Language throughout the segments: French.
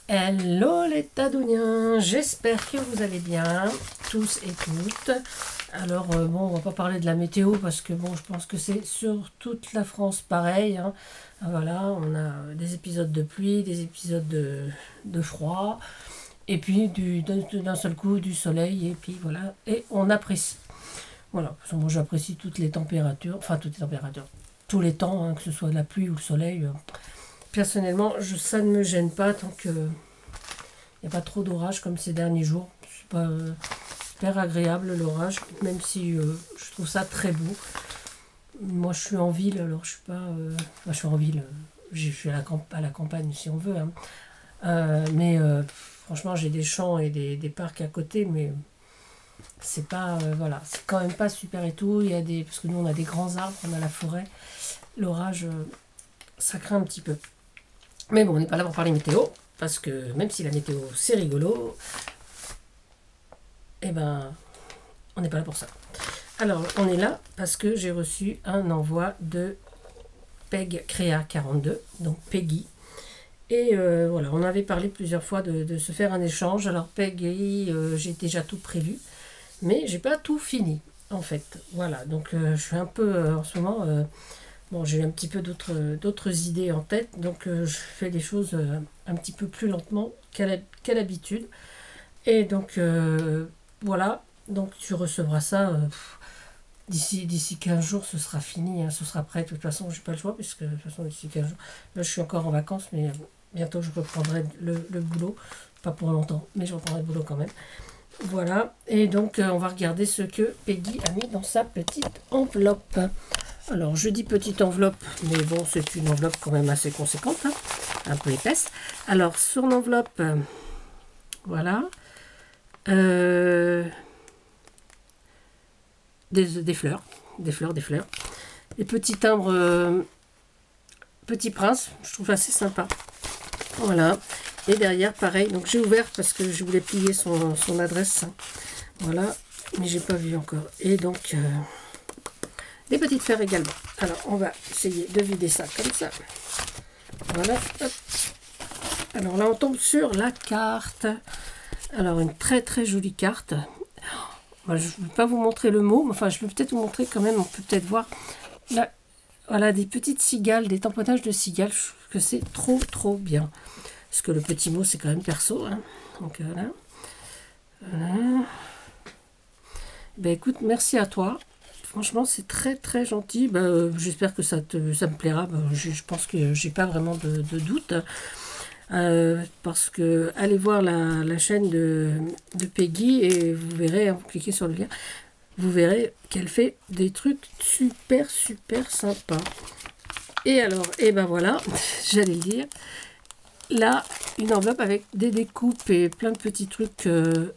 Hello les Tadouiniens, j'espère que vous allez bien, tous et toutes. Alors bon, on va pas parler de la météo parce que bon, je pense que c'est sur toute la France pareil, hein. Voilà, on a des épisodes de pluie, des épisodes de froid, et puis d'un seul coup du soleil, et puis voilà, et on apprécie. Voilà, parce que moi j'apprécie toutes les températures, enfin toutes les températures, tous les temps, hein, que ce soit de la pluie ou le soleil. Personnellement, ça ne me gêne pas tant que il n'y a pas trop d'orage comme ces derniers jours. C'est pas super agréable l'orage, même si je trouve ça très beau. Moi je suis en ville, alors je suis pas. Enfin, je suis en ville, je suis à la campagne si on veut, hein. Mais franchement, j'ai des champs et des parcs à côté, mais c'est pas. Voilà, c'est quand même pas super et tout. Il y a des. Parce que nous on a des grands arbres, on a la forêt. L'orage, ça craint un petit peu. Mais bon, on n'est pas là pour parler météo, parce que même si la météo c'est rigolo, eh ben, on n'est pas là pour ça. Alors, on est là parce que j'ai reçu un envoi de PEG Créa 42, donc Peggy. Et voilà, on avait parlé plusieurs fois de se faire un échange. Alors, Peggy, j'ai déjà tout prévu, mais j'ai pas tout fini, en fait. Voilà, donc je suis un peu en ce moment. Bon, j'ai eu un petit peu d'autres idées en tête, donc je fais les choses un petit peu plus lentement qu'à l'habitude. Et donc, voilà, donc tu recevras ça d'ici 15 jours, ce sera fini, hein, ce sera prêt. De toute façon, j'ai pas le choix, puisque de toute façon, d'ici 15 jours, là je suis encore en vacances, mais bientôt je reprendrai le boulot. Pas pour longtemps, mais je reprendrai le boulot quand même. Voilà, et donc on va regarder ce que Peggy a mis dans sa petite enveloppe. Alors, je dis petite enveloppe, mais bon, c'est une enveloppe quand même assez conséquente, hein, un peu épaisse. Alors, sur l'enveloppe, voilà, des fleurs, des fleurs, des fleurs. Des petits timbres Petit Prince, je trouve assez sympa. Voilà, et derrière, pareil, donc j'ai ouvert parce que je voulais plier son adresse. Voilà, mais j'ai pas vu encore. Et donc, des petites fleurs également. Alors, on va essayer de vider ça comme ça. Voilà, hop. Alors là, on tombe sur la carte. Alors, une très très jolie carte. Moi, je ne vais pas vous montrer le mot, mais enfin, je vais peut-être vous montrer quand même. On peut peut-être voir là, voilà, des petites cigales, des tamponnages de cigales. Je trouve que c'est trop trop bien. Parce que le petit mot, c'est quand même perso, hein. Donc voilà. Voilà. Ben écoute, merci à toi. Franchement, c'est très très gentil. J'espère que ça me plaira. Je pense que j'ai pas vraiment de doute. Parce que allez voir la chaîne de Peggy et vous verrez, hein, vous cliquez sur le lien, vous verrez qu'elle fait des trucs super super sympas. Et alors, et ben voilà, j'allais le dire, là, une enveloppe avec des découpes et plein de petits trucs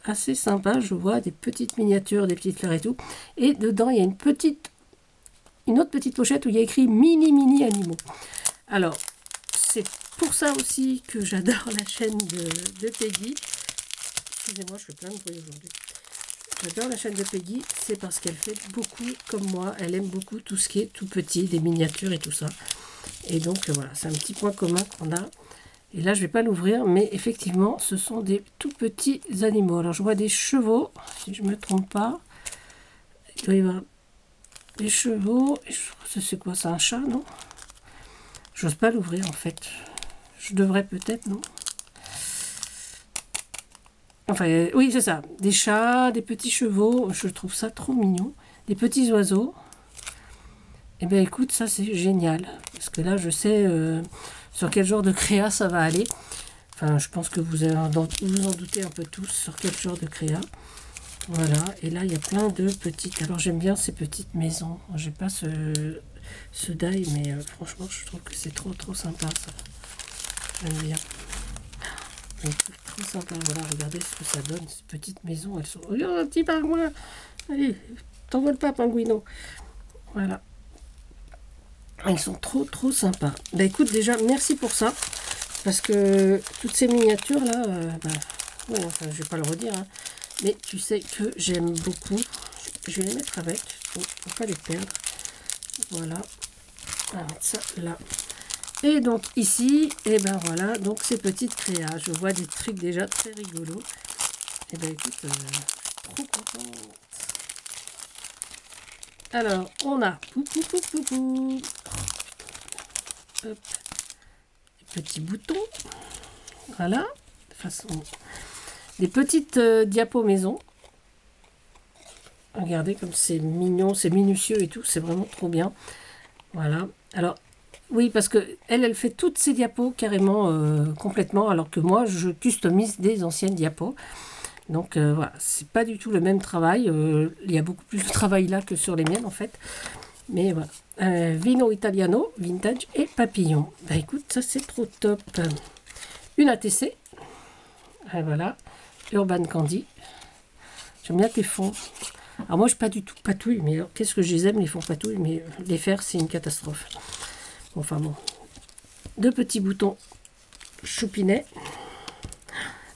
assez sympas. Je vois des petites miniatures, des petites fleurs et tout. Et dedans, il y a une autre petite pochette où il y a écrit mini mini animaux. Alors, c'est pour ça aussi que j'adore la chaîne de Peggy. Excusez-moi, je fais plein de bruit aujourd'hui. J'adore la chaîne de Peggy, c'est parce qu'elle fait beaucoup comme moi. Elle aime beaucoup tout ce qui est tout petit, des miniatures et tout ça. Et donc voilà, c'est un petit point commun qu'on a. Et là, je ne vais pas l'ouvrir, mais effectivement, ce sont des tout petits animaux. Alors, je vois des chevaux, si je ne me trompe pas. Il doit y avoir des chevaux. C'est quoi, c'est un chat, non? J'ose pas l'ouvrir, en fait. Je devrais peut-être, non? Enfin, oui, c'est ça. Des chats, des petits chevaux. Je trouve ça trop mignon. Des petits oiseaux. Eh bien, écoute, ça, c'est génial. Parce que là, je sais sur quel genre de créa ça va aller. Enfin, je pense que vous en doutez un peu tous sur quel genre de créa. Voilà. Et là, il y a plein de petites... Alors, j'aime bien ces petites maisons. J'ai pas ce die, mais franchement, je trouve que c'est trop, trop sympa, ça. J'aime bien. Trop sympa. Voilà, regardez ce que ça donne. Ces petites maisons, elles sont... Oh, un petit pingouin. Allez, t'envole pas, pingouino. Voilà. Elles sont trop, trop sympas. Bah écoute, déjà, merci pour ça. Parce que toutes ces miniatures, là... ouais, enfin, je vais pas le redire, hein, mais tu sais que j'aime beaucoup. Je vais les mettre avec, pour pas les perdre. Voilà. On va mettre ça là. Et donc ici, et ben voilà, donc ces petites créas. Je vois des trucs déjà très rigolos. Et ben écoute, trop contente. Alors, on a hop, des petits boutons. Voilà, de façon des petites diapos maison. Regardez comme c'est mignon, c'est minutieux et tout, c'est vraiment trop bien. Voilà. Alors, oui, parce que elle fait toutes ses diapos carrément complètement, alors que moi, je customise des anciennes diapos. Donc voilà, c'est pas du tout le même travail. Il y a beaucoup plus de travail là que sur les miennes en fait. Mais voilà. Vino Italiano, vintage et papillon. Bah écoute, ça c'est trop top. Une ATC. Et voilà. Urban Candy. J'aime bien tes fonds. Alors moi je suis pas du tout patouille, mais qu'est-ce que je les aime les fonds patouille, mais les faire c'est une catastrophe. Enfin bon. Deux petits boutons choupinet.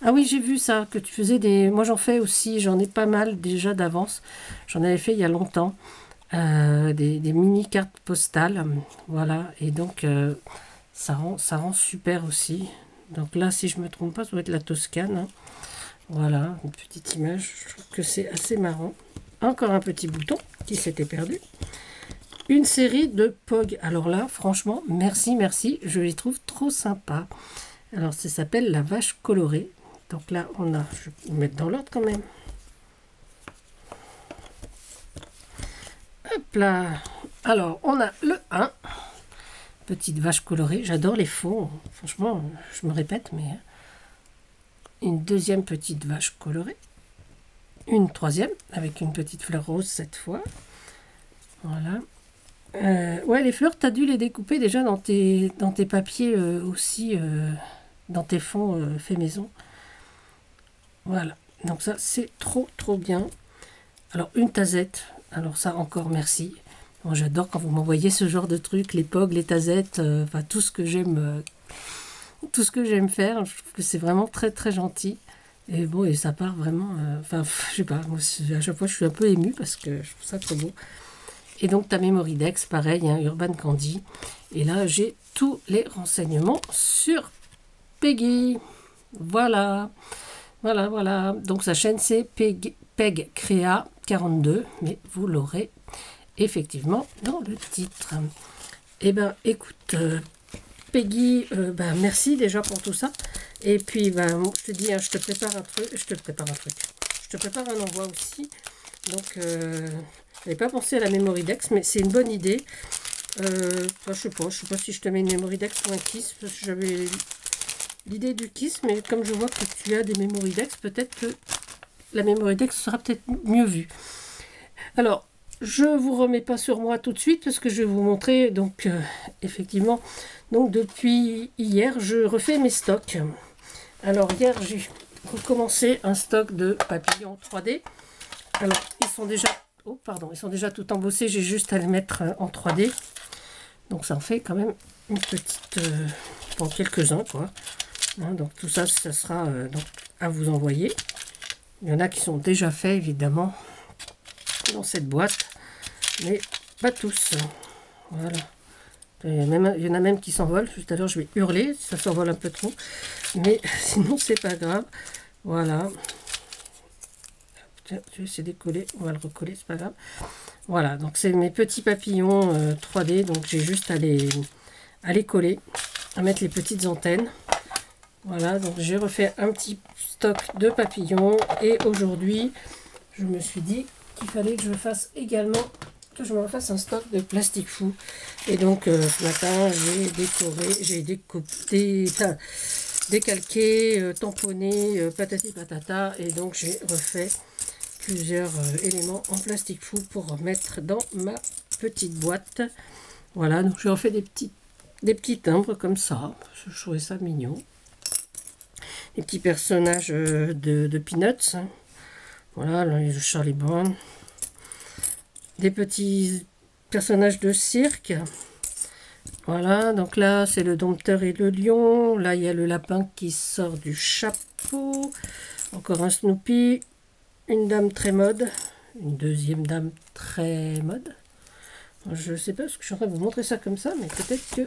Ah oui, j'ai vu ça, que tu faisais des... Moi j'en fais aussi, j'en ai pas mal déjà d'avance. J'en avais fait il y a longtemps. Des mini cartes postales. Voilà, et donc ça rend super aussi. Donc là, si je me trompe pas, ça doit être la Toscane. Hein. Voilà, une petite image. Je trouve que c'est assez marrant. Encore un petit bouton qui s'était perdu. Une série de POG. Alors là, franchement, merci, merci. Je les trouve trop sympas. Alors, ça s'appelle la vache colorée. Donc là, on a... Je vais mettre dans l'ordre quand même. Hop là. Alors, on a le 1. Petite vache colorée. J'adore les fonds. Franchement, je me répète, mais... Une deuxième petite vache colorée. Une troisième, avec une petite fleur rose cette fois. Voilà. Ouais, les fleurs, tu as dû les découper déjà dans tes papiers aussi, dans tes fonds fait maison. Voilà. Donc ça, c'est trop, trop bien. Alors, une tasette. Alors ça, encore merci. Bon, j'adore quand vous m'envoyez ce genre de trucs, les pogs, les tasettes, enfin tout ce que j'aime faire. Je trouve que c'est vraiment très, très gentil. Et bon, et ça part vraiment... Enfin, je sais pas, moi, à chaque fois, je suis un peu émue parce que je trouve ça trop beau. Et donc, ta Mémoridex, pareil, hein, Urban Candy. Et là, j'ai tous les renseignements sur Peggy. Voilà. Voilà, voilà. Donc, sa chaîne, c'est Peg Créa 42. Mais vous l'aurez effectivement dans le titre. Eh ben, écoute... Peggy, merci déjà pour tout ça. Et puis, je te dis, hein, je te prépare un truc. Je te prépare un envoi aussi. Donc, je n'avais pas pensé à la Mémoridex, mais c'est une bonne idée. Je sais pas si je te mets une Mémoridex pour un kiss, parce que j'avais l'idée du kiss, mais comme je vois que tu as des Mémoridex, peut-être que la Mémoridex sera peut-être mieux vue. Alors, je ne vous remets pas sur moi tout de suite, parce que je vais vous montrer, donc, effectivement... Donc depuis hier, je refais mes stocks. Alors hier, j'ai recommencé un stock de papillons 3D. Alors ils sont déjà tout embossés. J'ai juste à les mettre en 3D. Donc ça en fait quand même une petite, bon, quelques-uns quoi. Hein, donc tout ça, ça sera donc à vous envoyer. Il y en a qui sont déjà faits évidemment dans cette boîte, mais pas tous. Voilà. Il y en a même qui s'envolent. Tout à l'heure, je vais hurler si ça s'envole un peu trop. Mais sinon, c'est pas grave. Voilà. Tiens, je vais essayer de coller. On va le recoller, c'est pas grave. Voilà, donc c'est mes petits papillons 3D. Donc j'ai juste à les coller, à mettre les petites antennes. Voilà, donc j'ai refait un petit stock de papillons. Et aujourd'hui, je me suis dit qu'il fallait que je fasse également... que je me refasse un stock de plastique fou. Et donc ce matin j'ai décalqué, tamponné, patati patata, et donc j'ai refait plusieurs éléments en plastique fou pour mettre dans ma petite boîte. Voilà, donc j'ai refait des petits timbres comme ça. Je trouvais ça mignon. Des petits personnages de Peanuts. Hein. Voilà, le Charlie Brown. Des petits personnages de cirque. Voilà, donc là, c'est le dompteur et le lion. Là, il y a le lapin qui sort du chapeau. Encore un Snoopy. Une dame très mode. Une deuxième dame très mode. Je ne sais pas, parce que je suis en train de vous montrer ça comme ça, mais peut-être que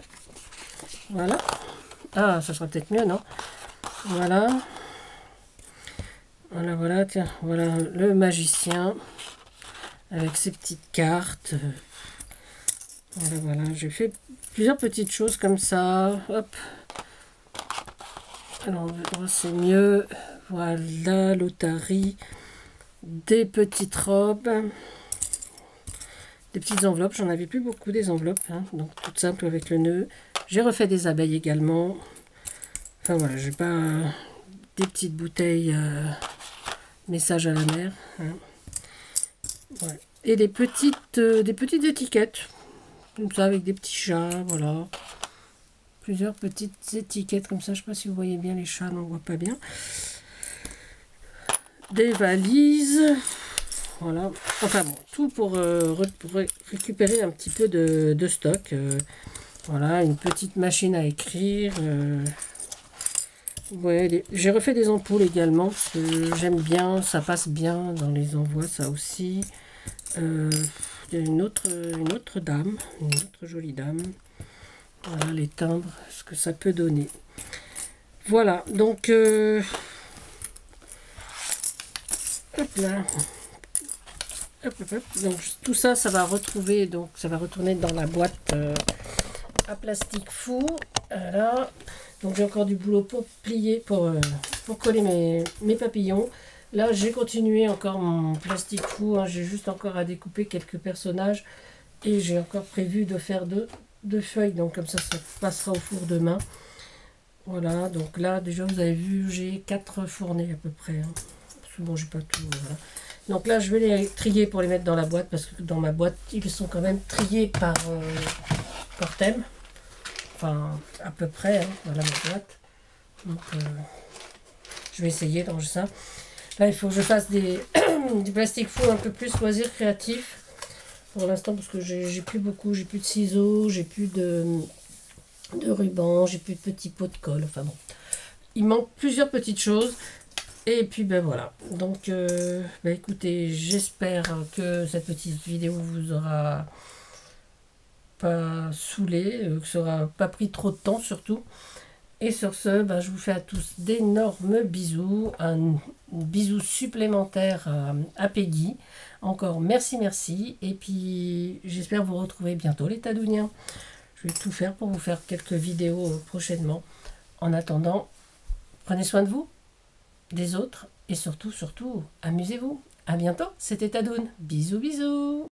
Voilà. Ah, ça sera peut-être mieux, non? Voilà. Voilà, voilà, tiens, voilà le magicien avec ses petites cartes. Voilà, voilà, j'ai fait plusieurs petites choses comme ça. Hop. Alors, c'est mieux. Voilà, l'otarie. Des petites robes. Des petites enveloppes. J'en avais plus beaucoup des enveloppes. Hein, donc, toutes simples avec le nœud. J'ai refait des abeilles également. Enfin, voilà, j'ai pas des petites bouteilles message à la mer. Hein. Voilà. Et des petites étiquettes. Comme ça, avec des petits chats. Voilà. Plusieurs petites étiquettes comme ça. Je ne sais pas si vous voyez bien les chats. Non, on ne voit pas bien. Des valises. Voilà. Enfin bon, tout pour récupérer un petit peu de stock. Voilà, une petite machine à écrire. Ouais, j'ai refait des ampoules également. Parce que j'aime bien, ça passe bien dans les envois, ça aussi. Une autre dame, une autre jolie dame. Voilà les timbres, ce que ça peut donner. Voilà, donc hop là. Hop, hop, hop. Donc tout ça, ça va retrouver, donc ça va retourner dans la boîte à plastique fou. Voilà. Donc j'ai encore du boulot pour plier, pour coller mes papillons. Là, j'ai continué encore mon plastique fou. Hein. J'ai juste encore à découper quelques personnages. Et j'ai encore prévu de faire deux feuilles. Donc comme ça passera au four demain. Voilà. Donc là, déjà, vous avez vu, j'ai 4 fournées à peu près. Hein. Bon, j'ai pas tout. Voilà. Donc là, je vais les trier pour les mettre dans la boîte. Parce que dans ma boîte, ils sont quand même triés par thème. Enfin, à peu près. Hein. Voilà ma boîte. Donc, je vais essayer dans ça. Là, il faut que je fasse du plastique fou un peu plus loisir créatif. Pour l'instant, parce que j'ai plus beaucoup. J'ai plus de ciseaux, j'ai plus de ruban, j'ai plus de petits pots de colle. Enfin bon. Il manque plusieurs petites choses. Et puis, ben voilà. Donc, ben écoutez, j'espère que cette petite vidéo vous aura pas saoulé, que ça aura pas pris trop de temps surtout. Et sur ce, ben, je vous fais à tous d'énormes bisous. Un bisou supplémentaire à Peggy. Encore merci, merci. Et puis, j'espère vous retrouver bientôt les Tadouniens. Je vais tout faire pour vous faire quelques vidéos prochainement. En attendant, prenez soin de vous, des autres. Et surtout, surtout, amusez-vous. À bientôt, c'était Tadoun. Bisous, bisous.